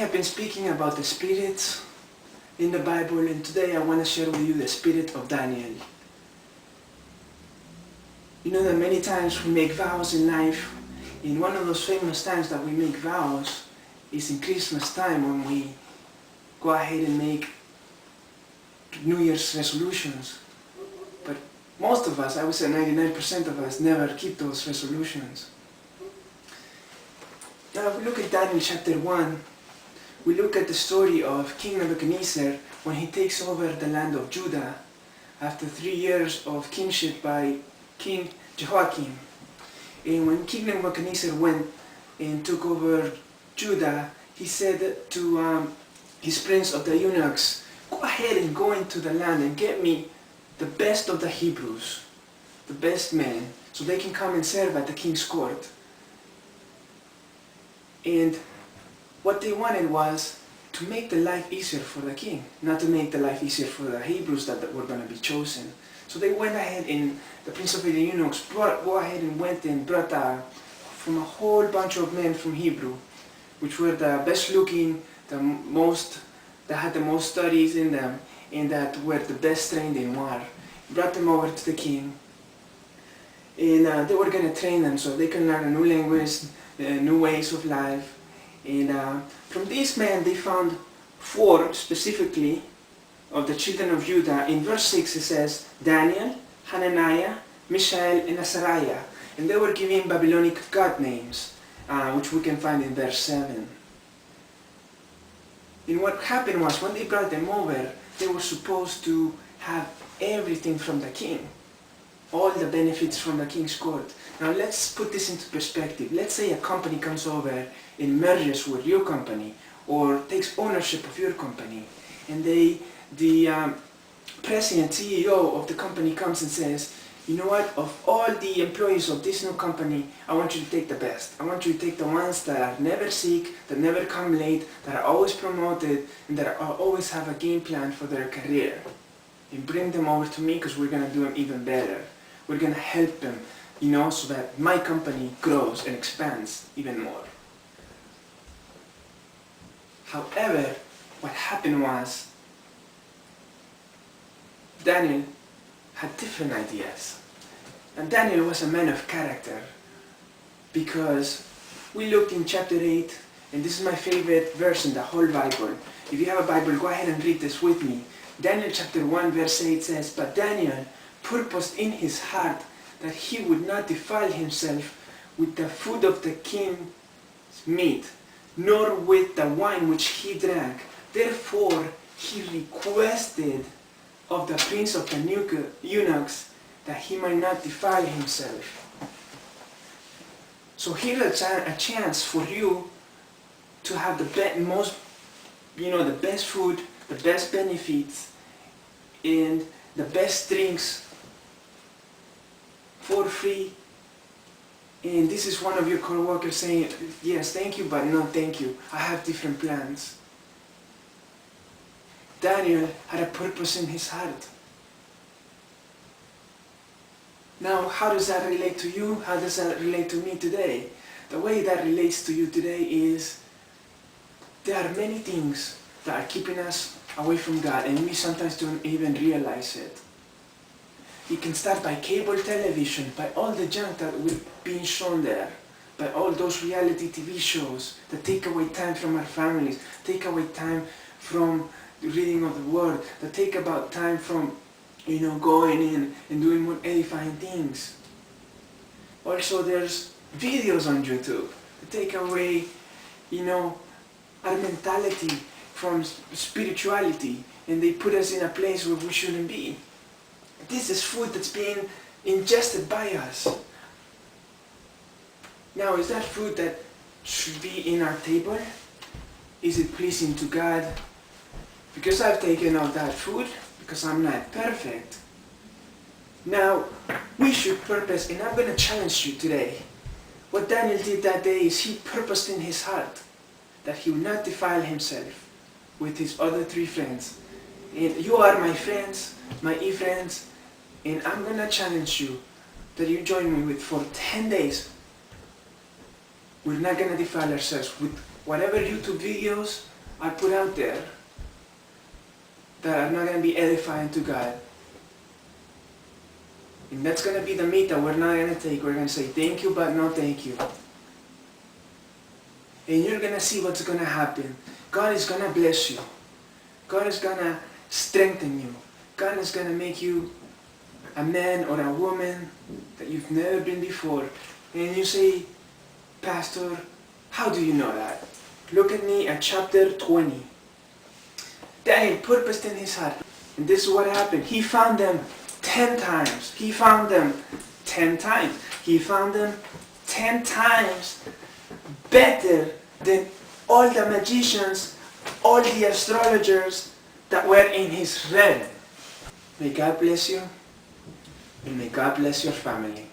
have been speaking about the spirits in the Bible, and today I want to share with you the spirit of Daniel. You know that many times we make vows in life, and one of those famous times that we make vows is in Christmas time when we go ahead and make New Year's resolutions. But most of us, I would say 99% of us, never keep those resolutions. Now if we look at Daniel chapter 1, we look at the story of King Nebuchadnezzar when he takes over the land of Judah after 3 years of kingship by King Jehoiakim. And when King Nebuchadnezzar went and took over Judah, he said to his prince of the eunuchs, go ahead and go into the land and get me the best of the Hebrews, the best men, so they can come and serve at the king's court. And what they wanted was to make the life easier for the king, not to make the life easier for the Hebrews that were going to be chosen. So they went ahead, and the prince of the eunuchs go ahead and went and brought from a whole bunch of men from Hebrew, which were the best looking, that had the most studies in them, and that were the best trained in war. Brought them over to the king, and they were going to train them so they can learn a new language, new ways of life. And from these men they found 4 specifically of the children of Judah. In verse 6 it says Daniel, Hananiah, Mishael, and Azariah, and they were given Babylonic god names, which we can find in verse 7. And what happened was, when they brought them over, they were supposed to have everything from the king, all the benefits from the king's court. Now let's put this into perspective. Let's say a company comes over and merges with your company, or takes ownership of your company, and the president, CEO of the company comes and says, you know what, of all the employees of this new company, I want you to take the best. I want you to take the ones that are never sick, that never come late, that are always promoted, and that always have a game plan for their career. And bring them over to me, because we're going to do them even better. We're going to help them, so that my company grows and expands even more. However, what happened was, Daniel had different ideas. And Daniel was a man of character, because we looked in chapter 8, and this is my favorite verse in the whole Bible. If you have a Bible, go ahead and read this with me. Daniel chapter 1 verse 8 says, but Daniel purposed in his heart that he would not defile himself with the food of the king's meat, nor with the wine which he drank. Therefore he requested of the prince of the eunuchs that he might not defile himself. So here's a chance for you to have the the best food, the best benefits, and the best drinks for free. And this is one of your co-workers saying, yes, thank you, but no thank you. I have different plans. Daniel had a purpose in his heart. Now, how does that relate to you? How does that relate to me today? The way that relates to you today is, there are many things that are keeping us away from God, and we sometimes don't even realize it. You can start by cable television, by all the junk that we're being shown there, by all those reality TV shows that take away time from our families, take away time from the reading of the Word, that take about time from going in and doing more edifying things. Also, there's videos on YouTube that take away, our mentality from spirituality, and they put us in a place where we shouldn't be. This is food that's being ingested by us. Now, is that food that should be in our table? Is it pleasing to God? Because I've taken out that food, because I'm not perfect. Now, we should purpose, and I'm going to challenge you today. What Daniel did that day is he purposed in his heart that he would not defile himself with his other 3 friends. And you are my friends, my e-friends, and I'm going to challenge you that you join me with for 10 days. We're not going to defile ourselves with whatever YouTube videos I put out there that are not going to be edifying to God. And that's going to be the meat that we're not going to take. We're going to say thank you, but no thank you. And you're going to see what's going to happen. God is going to bless you. God is going to strengthen you. God is going to make you a man or a woman that you've never been before. And you say, Pastor, how do you know that? Look at me at chapter 20. Daniel purposed in his heart. And this is what happened. He found them 10 times. He found them 10 times. He found them 10 times better than all the magicians, all the astrologers that were in his realm. May God bless you, and may God bless your family.